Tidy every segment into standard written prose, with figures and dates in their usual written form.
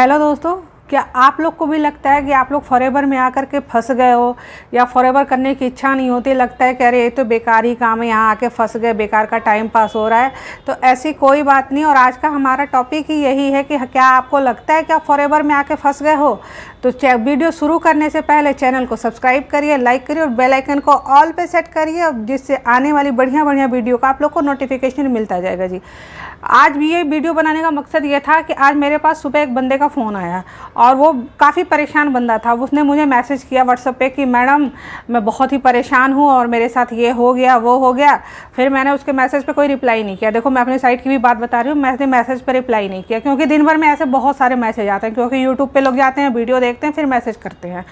Hello दोस्तों, क्या आप लोग को भी लगता है कि आप लोग फॉरएवर में आकर के फंस गए हो या फॉरएवर करने की इच्छा नहीं होती, लगता है कि अरे ये तो बेकार ही काम है, यहाँ आके फंस गए, बेकार का टाइम पास हो रहा है। तो ऐसी कोई बात नहीं। और आज का हमारा टॉपिक ही यही है कि क्या आपको लगता है कि आप फॉरएवर में आके फंस गए हो? तो वीडियो शुरू करने से पहले चैनल को सब्सक्राइब करिए, लाइक करिए और बेल आइकन को ऑल पे सेट करिए, जिससे आने वाली बढ़िया बढ़िया वीडियो का आप लोग को नोटिफिकेशन मिलता जाएगा जी। आज भी ये वीडियो बनाने का मकसद ये था कि आज मेरे पास सुबह एक बंदे का फ़ोन आया और वो काफ़ी परेशान बंदा था। उसने मुझे मैसेज किया व्हाट्सएप पे कि मैडम मैं बहुत ही परेशान हूँ और मेरे साथ ये हो गया वो हो गया। फिर मैंने उसके मैसेज पे कोई रिप्लाई नहीं किया। देखो, मैं अपनी साइट की भी बात बता रही हूँ, मैंने मैसेज पे रिप्लाई नहीं किया क्योंकि दिन भर में ऐसे बहुत सारे मैसेज आते हैं, क्योंकि यूट्यूब पे लोग जाते हैं, वीडियो देखते हैं, फिर मैसेज करते हैं।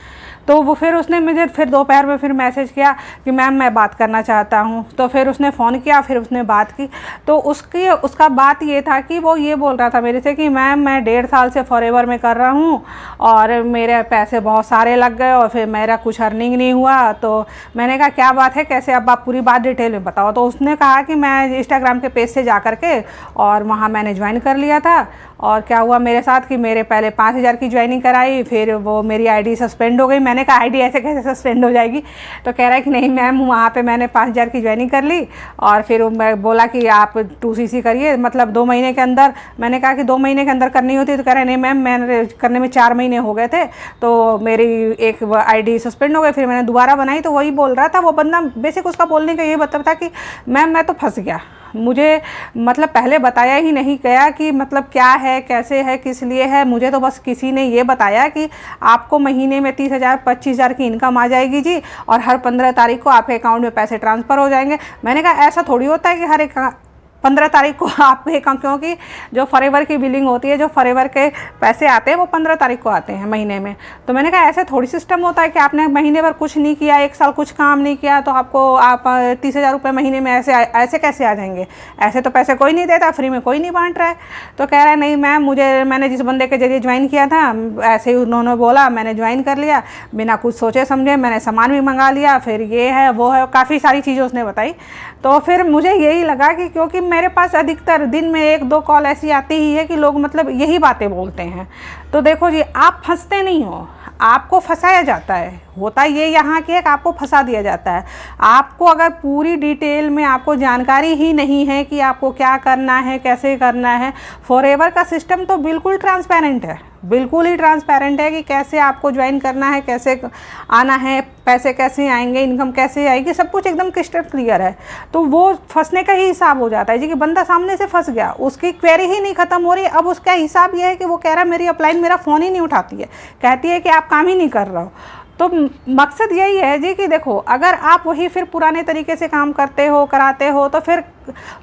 तो वो फिर उसने मुझे फिर दोपहर में फिर मैसेज किया कि मैम मैं बात करना चाहता हूँ। तो फिर उसने फ़ोन किया, फिर उसने बात की। तो उसका बात ये था कि वो ये बोल रहा था मेरे से कि मैम मैं 1.5 साल से फॉरएवर में कर रहा हूँ और मेरे पैसे बहुत सारे लग गए और फिर मेरा कुछ अर्निंग नहीं हुआ। तो मैंने कहा क्या बात है, कैसे, अब आप पूरी बात डिटेल में बताओ। तो उसने कहा कि मैं इंस्टाग्राम के पेज से जा कर के और वहाँ मैंने ज्वाइन कर लिया था। और क्या हुआ मेरे साथ कि मेरे पहले 5,000 की ज्वाइनिंग कराई, फिर वो मेरी आईडी सस्पेंड हो गई। मैंने कहा आईडी ऐसे कैसे सस्पेंड हो जाएगी? तो कह रहा है कि नहीं मैम, वहाँ पे मैंने 5,000 की ज्वाइनिंग कर ली और फिर मैं बोला कि आप 2CC करिए, मतलब 2 महीने के अंदर। मैंने कहा कि 2 महीने के अंदर करनी होती। तो कह रहे नहीं मैम, मैंने करने में 4 महीने हो गए थे, तो मेरी एक आईडी सस्पेंड हो गई, फिर मैंने दोबारा बनाई। तो वही बोल रहा था वो बंदा, बेसिक उसका बोलने का ये मतलब था कि मैम मैं तो फंस गया, मुझे मतलब पहले बताया ही नहीं गया कि मतलब क्या है, कैसे है, किस लिए है। मुझे तो बस किसी ने ये बताया कि आपको महीने में 30,000 25,000 की इनकम आ जाएगी जी, और हर 15 तारीख को आपके अकाउंट में पैसे ट्रांसफ़र हो जाएंगे। मैंने कहा ऐसा थोड़ी होता है कि हर एक 15 तारीख को आपके, क्योंकि जो फॉरएवर की बिलिंग होती है, जो फॉरएवर के पैसे आते हैं वो 15 तारीख को आते हैं महीने में। तो मैंने कहा ऐसे थोड़ी सिस्टम होता है कि आपने महीने भर कुछ नहीं किया, 1 साल कुछ काम नहीं किया तो आप 30,000 रुपये महीने में ऐसे कैसे आ जाएंगे? ऐसे तो पैसे कोई नहीं देता, फ्री में कोई नहीं बांट रहा है। तो कह रहा है नहीं मैम, मैंने जिस बंदे के जरिए ज्वाइन किया था ऐसे ही उन्होंने बोला, मैंने ज्वाइन कर लिया बिना कुछ सोचे समझे, मैंने सामान भी मंगा लिया, फिर ये है वो है, काफ़ी सारी चीज़ें उसने बताई। तो फिर मुझे यही लगा कि क्योंकि मेरे पास अधिकतर दिन में 1-2 कॉल ऐसी आती ही है कि लोग मतलब यही बातें बोलते हैं। तो देखो जी, आप फंसते नहीं हो, आपको फंसाया जाता है। होता ये यहाँ की है कि आपको फंसा दिया जाता है। आपको अगर पूरी डिटेल में आपको जानकारी ही नहीं है कि आपको क्या करना है, कैसे करना है। फॉरएवर का सिस्टम तो बिल्कुल ट्रांसपेरेंट है, बिल्कुल ही ट्रांसपेरेंट है कि कैसे आपको ज्वाइन करना है, कैसे आना है, पैसे कैसे आएंगे, इनकम कैसे आएगी, सब कुछ एकदम क्रिस्टल क्लियर है। तो वो फंसने का ही हिसाब हो जाता है जी कि बंदा सामने से फंस गया, उसकी क्वेरी ही नहीं ख़त्म हो रही। अब उसका हिसाब ये है कि वो कह रहा है मेरी अपलाइन मेरा फ़ोन ही नहीं उठाती है, कहती है कि आप काम ही नहीं कर रहे हो। तो मकसद यही है जी कि देखो, अगर आप वही फिर पुराने तरीके से काम करते हो, कराते हो, तो फिर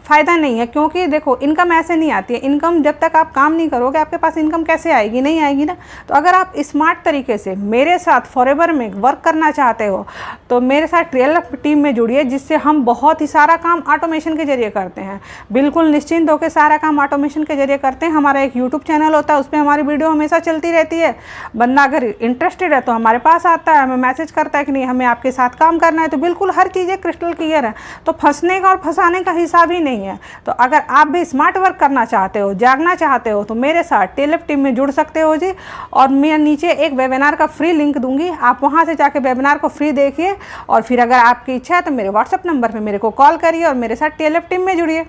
फ़ायदा नहीं है। क्योंकि देखो, इनकम ऐसे नहीं आती है। इनकम जब तक आप काम नहीं करोगे आपके पास इनकम कैसे आएगी? नहीं आएगी ना। तो अगर आप स्मार्ट तरीके से मेरे साथ फॉरएवर में वर्क करना चाहते हो तो मेरे साथ ट्रेलर टीम में जुड़िए, जिससे हम बहुत ही सारा काम ऑटोमेशन के जरिए करते हैं। बिल्कुल निश्चिंत होकर सारा काम ऑटोमेशन के जरिए करते हैं। हमारा एक यूट्यूब चैनल होता है, उस पर हमारी वीडियो हमेशा चलती रहती है। बंदा अगर इंटरेस्टेड है तो हमारे पास आता है, हमें मैसेज करता है कि नहीं हमें आपके साथ काम करना है। तो बिल्कुल हर चीज़ें क्रिस्टल क्लियर है। तो फंसने का और फंसाने का हिसाब ही नहीं है। तो अगर आप भी स्मार्ट वर्क करना चाहते हो, जागना चाहते हो, तो मेरे साथ टेलर टीम में जुड़ सकते हो जी। और मैं नीचे एक वेबिनार का फ्री लिंक दूंगी, आप वहां से जाके वेबिनार को फ्री देखिए। और फिर अगर आपकी इच्छा है तो मेरे व्हाट्सएप नंबर पे मेरे को कॉल करिए और मेरे साथ टेलर टीम में जुड़िए।